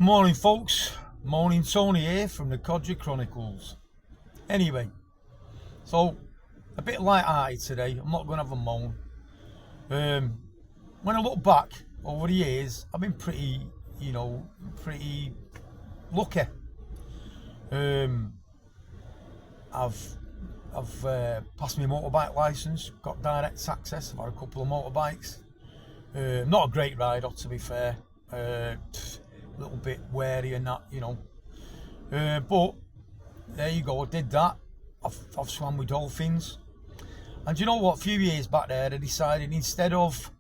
Morning folks, morning Tony here from the Codger Chronicles. Anyway, so a bit light-hearted today, I'm not going to have a moan. When I look back over the years, I've been pretty lucky. I've passed my motorbike licence, got direct access, I've had a couple of motorbikes. Not a great rider, to be fair. A little bit wary and that, but there you go, I did that. I've swam with dolphins, and you know what, a few years back there I decided, instead of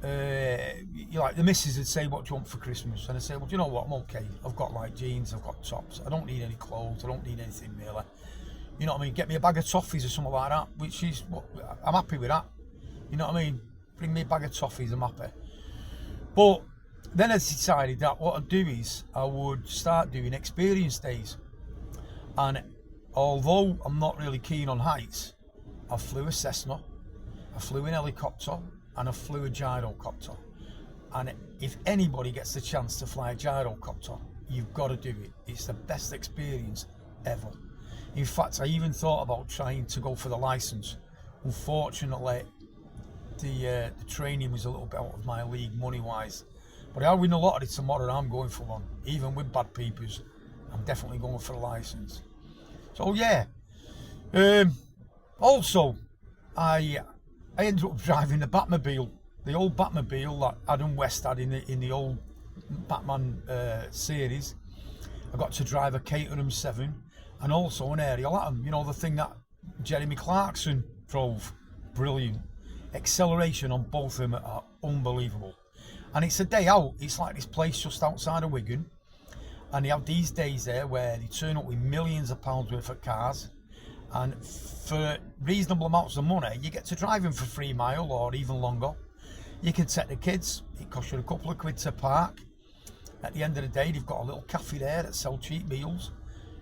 like the missus would say, what do you want for Christmas? And I say, well, do you know what, I'm okay, I've got like jeans, I've got tops, I don't need any clothes, I don't need anything really, you know what I mean, get me a bag of toffees or something like that, which is what I'm happy with that, you know what I mean, bring me a bag of toffees, I'm happy. But then I decided that what I'd do is I would start doing experience days. And although I'm not really keen on heights, I flew a Cessna, I flew an helicopter, and I flew a gyrocopter. And if anybody gets the chance to fly a gyrocopter, you've got to do it. It's the best experience ever. In fact, I even thought about trying to go for the license. Unfortunately, the training was a little bit out of my league money-wise. But I win a lottery tomorrow, I'm going for one. Even with bad peepers, I'm definitely going for a license. So yeah. Also, I ended up driving the Batmobile, the old Batmobile that Adam West had in the old Batman series. I got to drive a Caterham 7 and also an Ariel Atom. You know, the thing that Jeremy Clarkson drove. Brilliant. Acceleration on both of them are unbelievable. And it's a day out. It's like this place just outside of Wigan, and they have these days there where they turn up with millions of pounds worth of cars, and for reasonable amounts of money you get to drive them for 3 miles or even longer. You can take the kids, it costs you a couple of quid to park. At the end of the day, they've got a little cafe there that sell cheap meals.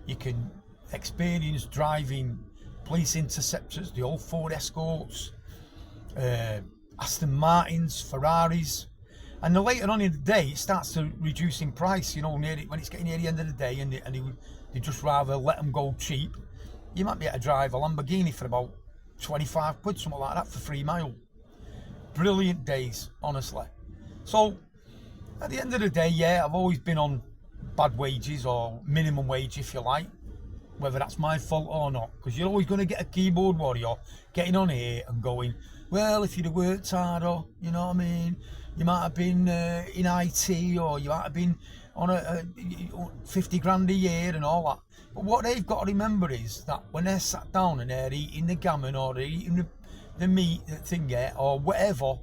You can experience driving police interceptors, the old Ford Escorts, Aston Martins, Ferraris. And then later on in the day, it starts to reduce in price, when it's getting near the end of the day, and they just rather let them go cheap. You might be able to drive a Lamborghini for about 25 quid, something like that, for 3 miles. Brilliant days, honestly. So, at the end of the day, yeah, I've always been on bad wages, or minimum wage, if you like, whether that's my fault or not, because you're always going to get a keyboard warrior getting on here and going, well, if you'd have worked harder, you know what I mean, you might have been in IT, or you might have been on a 50 grand a year and all that. But what they've got to remember is that when they're sat down and they're eating the gammon, or they're eating the meat thing, yeah, or whatever,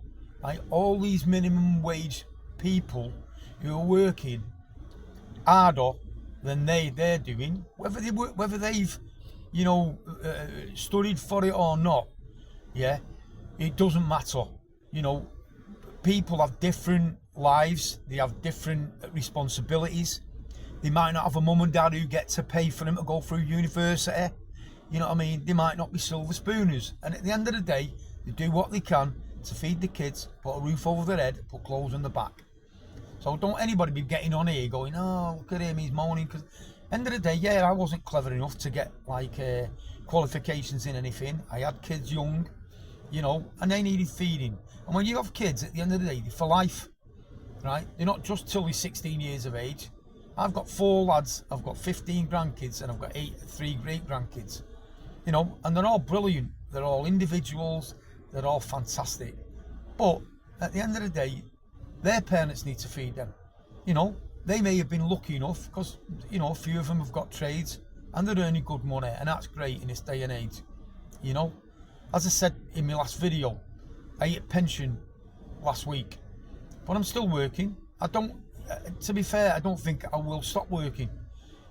like all these minimum wage people who are working harder than they're doing, whether they've studied for it or not, yeah, it doesn't matter. People have different lives, they have different responsibilities. They might not have a mum and dad who get to pay for them to go through university. You know what I mean? They might not be silver spooners. And at the end of the day, they do what they can to feed the kids, put a roof over their head, put clothes on the back. So don't anybody be getting on here going, oh, look at him, he's moaning. Because end of the day, yeah, I wasn't clever enough to get qualifications in anything. I had kids young, and they needed feeding. And when you have kids, at the end of the day, they're for life, right? They're not just till they're 16 years of age. I've got 4 lads, I've got 15 grandkids, and I've got 3 great grandkids, and they're all brilliant. They're all individuals, they're all fantastic. But at the end of the day, their parents need to feed them. They may have been lucky enough, because, a few of them have got trades, and they're earning good money, and that's great in this day and age, As I said in my last video, I hit pension last week, but I'm still working. To be fair, I don't think I will stop working,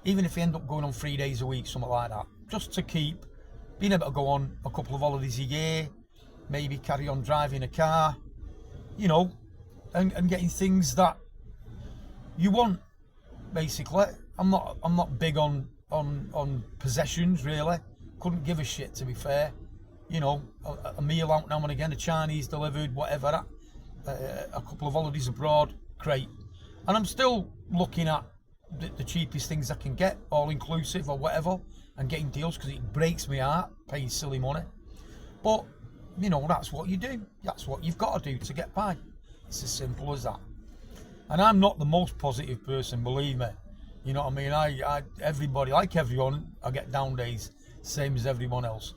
even if I end up going on 3 days a week, something like that, just to keep being able to go on a couple of holidays a year, maybe carry on driving a car, and getting things that you want, basically. I'm not big on possessions, really. Couldn't give a shit, to be fair. A meal out now and again, a Chinese delivered, whatever, a couple of holidays abroad, great. And I'm still looking at the cheapest things I can get, all inclusive or whatever, and getting deals, because it breaks my heart paying silly money. But you know, that's what you do. That's what you've got to do to get by. It's as simple as that. And I'm not the most positive person, believe me. You know what I mean? Everybody, like everyone, I get down days, same as everyone else,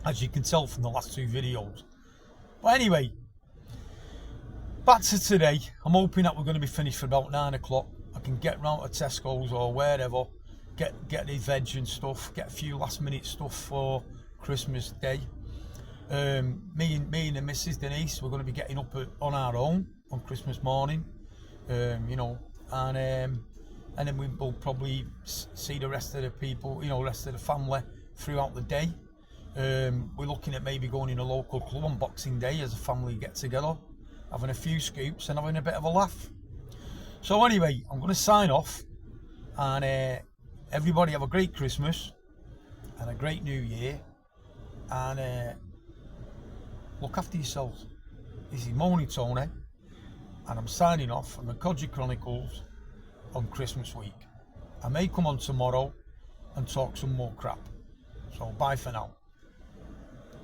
as you can tell from the last 2 videos. But anyway, back to today. I'm hoping that we're going to be finished for about 9 o'clock. I can get round to Tesco's or wherever, get the veg and stuff, get a few last minute stuff for Christmas Day. Me and the Mrs. Denise, we're going to be getting up on our own on Christmas morning, you know, and then we will probably see the rest of the people, you know, rest of the family throughout the day. We're looking at maybe going in a local club on Boxing Day as a family get together, having a few scoops and having a bit of a laugh. So anyway, I'm going to sign off, and everybody have a great Christmas and a great New Year, and look after yourselves. This is Moaning Tony, and I'm signing off from the Codger Chronicles on Christmas week. I may come on tomorrow and talk some more crap. So bye for now.